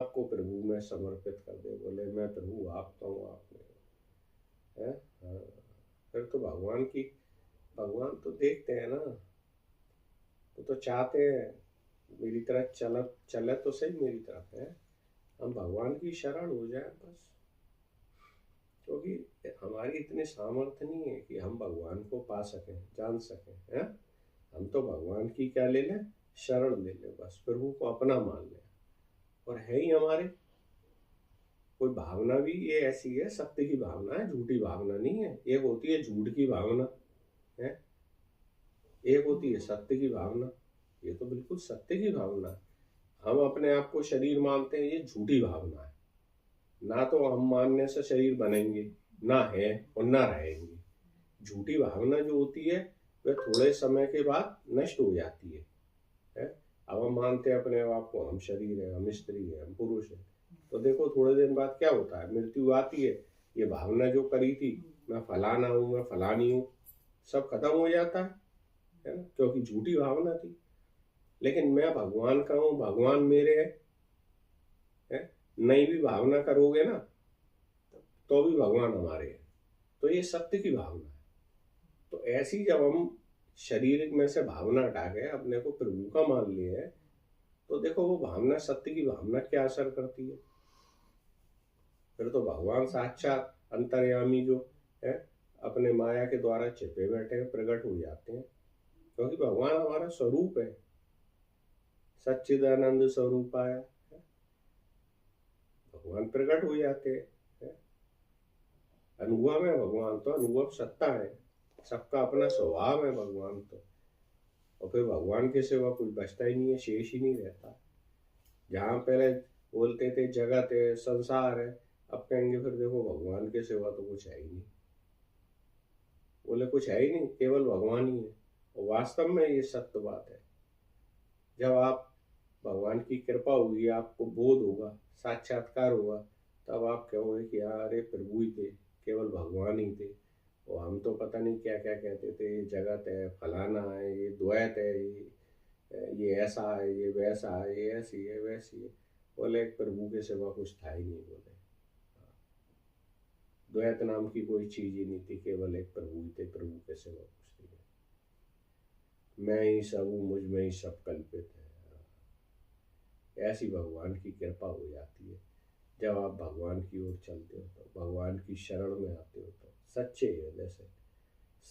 आपको प्रभु में समर्पित कर दे, बोले मैं प्रभु आपका हूँ, आप मेरे हैं। हाँ, फिर तो भगवान तो देखते हैं ना, तो चाहते हैं मेरी तरह चल चले तो सही मेरी तरफ है, हम भगवान की शरण हो जाए बस। क्योंकि हमारी इतनी सामर्थ्य नहीं है कि हम भगवान को पा सकें, जान सकें, हैं। हम तो भगवान की क्या ले लें, शरण ले लें बस, प्रभु को अपना मान लें। और है ही हमारे कोई भावना भी ये ऐसी है, सत्य की भावना है, झूठी भावना नहीं है। एक होती है झूठ की भावना है, एक होती है सत्य की भावना। ये तो बिल्कुल सत्य की भावना है। हम अपने आप को शरीर मानते हैं, ये झूठी भावना है। ना तो हम मानने से शरीर बनेंगे, ना है और ना रहेंगे। झूठी भावना जो होती है वह थोड़े समय के बाद नष्ट हो जाती है। अब हम मानते हैं अपने आप को, हम शरीर है, हम स्त्री है, हम पुरुष है, तो देखो थोड़े दिन बाद क्या होता है, मृत्यु आती है। ये भावना जो करी थी मैं फलाना हूँ, मैं फलानी हूँ, सब खत्म हो जाता है ना, क्योंकि झूठी भावना थी। लेकिन मैं भगवान का हूँ, भगवान मेरे है, नई भी भावना करोगे ना तो भी भगवान हमारे हैं। तो ये सत्य की भावना है। तो ऐसी जब हम शरीर में से भावना हटा के अपने को प्रभु का मान लिए है, तो देखो वो भावना, सत्य की भावना क्या असर करती है। फिर तो भगवान साक्षात अंतर्यामी जो है, अपने माया के द्वारा छिपे बैठे हैं, प्रकट हो जाते हैं। क्योंकि भगवान हमारा स्वरूप है, सच्चिदानंद स्वरूप आया, भगवान प्रकट हो जाते हैं। अनुभव है भगवान, तो अनुभव सत्ता है, सबका अपना स्वभाव है भगवान तो। और फिर भगवान के सिवा कुछ बचता ही नहीं है, शेष ही नहीं रहता। जहाँ पहले बोलते थे जगत है, संसार है, अब कहेंगे फिर देखो भगवान के सिवा तो कुछ है ही नहीं। बोले कुछ है ही नहीं, केवल भगवान ही है। और वास्तव में ये सत्य बात है। जब आप भगवान की कृपा होगी, आपको बोध होगा, साक्षात्कार होगा, तब आप कहोगे कि हाँ अरे प्रभु ही थे, केवल भगवान ही थे। और हम तो पता नहीं क्या क्या कहते थे, ये जगत है, फलाना है, ये द्वैत है, ये ऐसा है, ये वैसा है, ये ऐसी है, वैसी है। बोले प्रभु के सिवा कुछ था ही नहीं। बोले द्वैत नाम की कोई चीज ही नहीं थी, केवल एक प्रभु ही थे, प्रभु के सिवा कुछ नहीं। मैं ही सब हूँ, मुझ में ही सब कल्पित है। ऐसी भगवान की कृपा हो जाती है जब आप भगवान की ओर चलते हो, तो भगवान की शरण में आते हो, तो सच्चे हृदय से,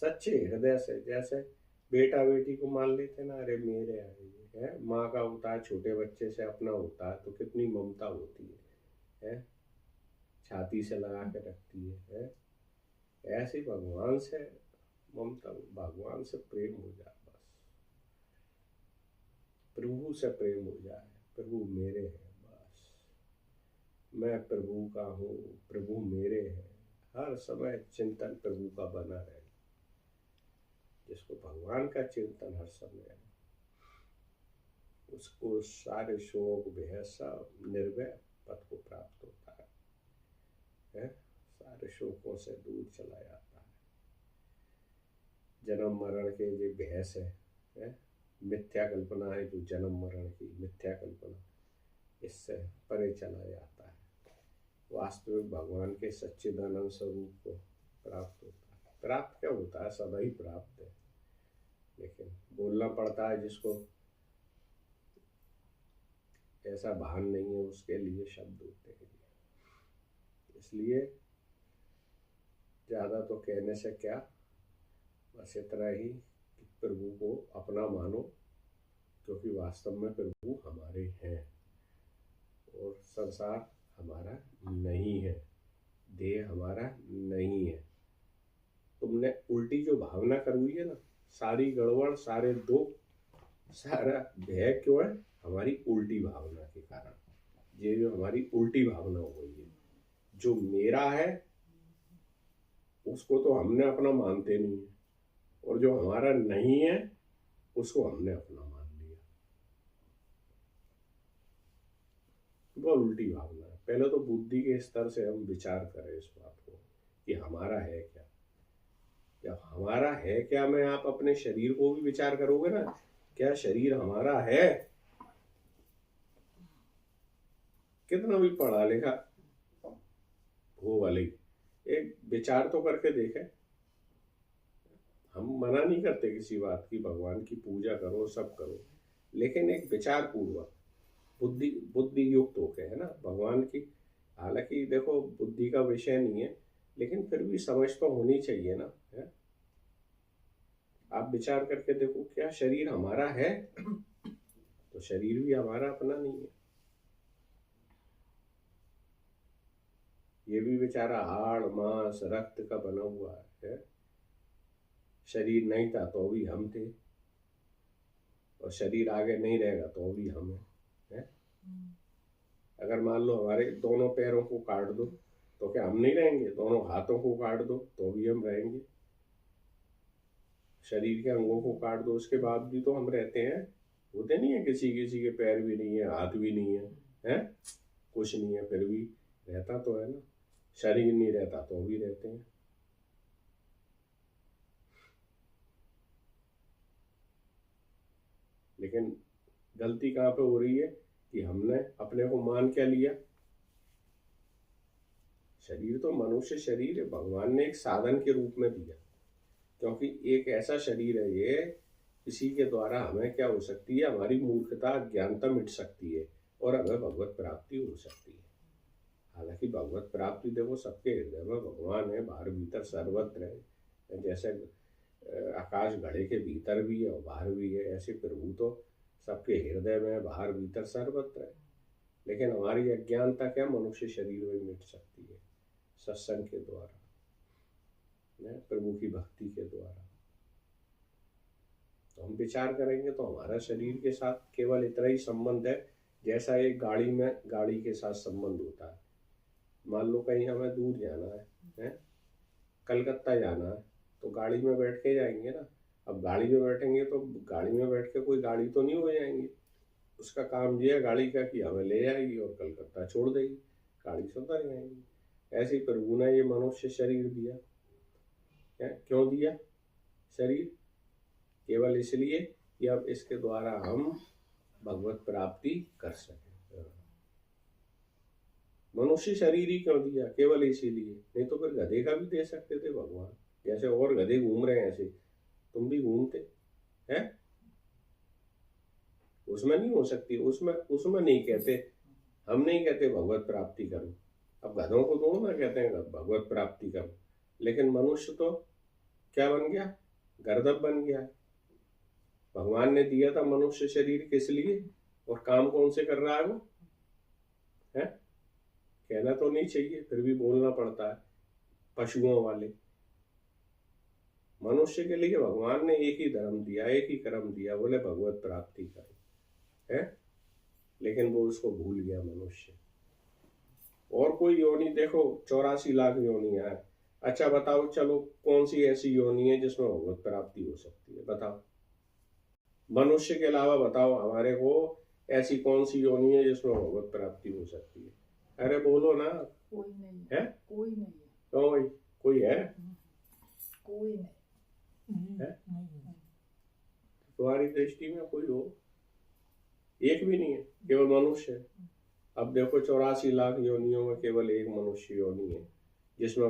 सच्चे हृदय से। जैसे बेटा बेटी को मान लेते ना, अरे मेरे है, माँ का होता है, छोटे बच्चे से अपना होता है तो कितनी ममता होती है, छाती से लगा के रखती है। ऐसे भगवान से ममता, भगवान से प्रेम हो जाए बस, प्रभु से प्रेम हो जाए, प्रभु मेरे हैं बस, मैं प्रभु का हूँ, प्रभु मेरे हैं। हर समय चिंतन प्रभु का बना रहे। जिसको भगवान का चिंतन हर समय है, उसको सारे शोक भय सब निर्भय पद को प्राप्त होता है, सारे शोकों से दूर चला जाता है। जन्म मरण के जो भय है, मिथ्या कल्पना है, जो जन्म मरण की मिथ्या कल्पना, इससे परे चला जाता है। वास्तविक भगवान के सच्चिदानंद स्वरूप को प्राप्त होता है। प्राप्त क्या होता है, सदा ही प्राप्त है, लेकिन बोलना पड़ता है। जिसको ऐसा भान नहीं है, उसके लिए शब्द होते हैं। इसलिए ज़्यादा तो कहने से क्या, बस इतना ही कि प्रभु को अपना मानो, क्योंकि वास्तव में प्रभु हमारे हैं और संसार हमारा नहीं है, देह हमारा नहीं है। तुमने उल्टी जो भावना कर हुई है ना, सारी गड़बड़, सारे दुख, सारा भय क्यों है, हमारी उल्टी भावना के कारण। ये जो हमारी उल्टी भावना हो गई है, जो मेरा है उसको तो हमने अपना मानते नहीं है, और जो हमारा नहीं है उसको हमने अपना मान लिया। बहुत उल्टी भावना है। पहले तो बुद्धि के स्तर से हम विचार करें इस बात को कि हमारा है क्या। जब हमारा है क्या में आप अपने शरीर को भी विचार करोगे ना, क्या शरीर हमारा है, कितना भी पढ़ा लिखा हो वाले, एक विचार तो करके देखे। हम मना नहीं करते किसी बात की, भगवान की पूजा करो, सब करो, लेकिन एक विचार पूर्वक बुद्धि बुद्धि युक्त होके, है ना, भगवान की। हालांकि देखो बुद्धि का विषय नहीं है, लेकिन फिर भी समझ तो होनी चाहिए ना, है। आप विचार करके देखो, क्या शरीर हमारा है? तो शरीर भी हमारा अपना नहीं है। ये भी बेचारा हाड़ मांस रक्त का बना हुआ है। शरीर नहीं था तो भी हम थे, और शरीर आगे नहीं रहेगा तो भी हम है। अगर मान लो हमारे दोनों पैरों को काट दो तो क्या हम नहीं रहेंगे? दोनों हाथों को काट दो तो भी हम रहेंगे। शरीर के अंगों को काट दो उसके बाद भी तो हम रहते हैं। होते नहीं है, किसी किसी के पैर भी नहीं है, हाथ भी नहीं है, हैं? कुछ नहीं है, फिर भी रहता तो है ना। शरीर नहीं रहता तो भी रहते हैं। लेकिन गलती कहाँ पे हो रही है कि हमने अपने को मान क्या लिया? शरीर तो मनुष्य शरीर है, भगवान ने एक साधन के रूप में दिया, क्योंकि एक ऐसा शरीर है ये, इसी के द्वारा हमें क्या हो सकती है? हमारी मूर्खता अज्ञानता मिट सकती है और हमें भगवत प्राप्ति हो सकती है। हालांकि भगवत प्राप्ति देखो सबके हृदय में भगवान है, बाहर भीतर सर्वत्र है। जैसे आकाश घड़े के भीतर भी है और बाहर भी है, ऐसे प्रभु तो सबके हृदय में, बाहर भीतर सर्वत्र है। लेकिन हमारी अज्ञानता क्या मनुष्य शरीर में मिट सकती है? सत्संग के द्वारा, प्रभु की भक्ति के द्वारा। तो हम विचार करेंगे तो हमारा शरीर के साथ केवल इतना ही संबंध है जैसा एक गाड़ी में गाड़ी के साथ संबंध होता है। मान लो कहीं हमें दूर जाना है, कलकत्ता जाना है, तो गाड़ी में बैठ के जाएंगे ना। अब गाड़ी में बैठेंगे तो गाड़ी में बैठ के कोई गाड़ी तो नहीं हो जाएंगे। उसका काम ये है गाड़ी का कि हमें ले जाएगी और कलकत्ता छोड़ देगी, गाड़ी से उतर जाएंगी। ऐसे ही प्रभु ने ये मनुष्य शरीर दिया है। क्यों दिया शरीर? केवल इसलिए कि अब इसके द्वारा हम भगवत प्राप्ति कर सकें। मनुष्य शरीर ही क्यों दिया? केवल इसीलिए, नहीं तो फिर गधे का भी दे सकते थे भगवान। जैसे और गधे घूम रहे हैं ऐसे तुम भी घूमते हैं। उसमें नहीं हो सकती, उसमें नहीं कहते, हम नहीं कहते भगवत प्राप्ति करो। अब गधों को तो ना कहते हैं भगवत प्राप्ति करो, लेकिन मनुष्य तो क्या बन गया? गर्दभ बन गया। भगवान ने दिया था मनुष्य शरीर किस लिए और काम कौन से कर रहा है वो? है कहना तो नहीं चाहिए, फिर भी बोलना पड़ता है। पशुओं वाले मनुष्य के लिए भगवान ने एक ही धर्म दिया, एक ही कर्म दिया, बोले भगवत प्राप्ति करो, है। लेकिन वो उसको भूल गया मनुष्य। और कोई योनि देखो, 84 लाख योनियां है। अच्छा बताओ, चलो कौन सी ऐसी योनि है जिसमें भगवत प्राप्ति हो सकती है? बताओ, मनुष्य के अलावा बताओ हमारे को ऐसी कौन सी योनि है जिसमें भगवत प्राप्ति हो सकती है? अरे बोलो ना। कोई नहीं है, कोई नहीं है। क्यों भाई, कोई है? कोई नहीं है? तुम्हारी दृष्टि में कोई हो? एक भी नहीं है, केवल मनुष्य है। अब देखो 84 लाख योनियों में केवल एक मनुष्य योनि है जिसमें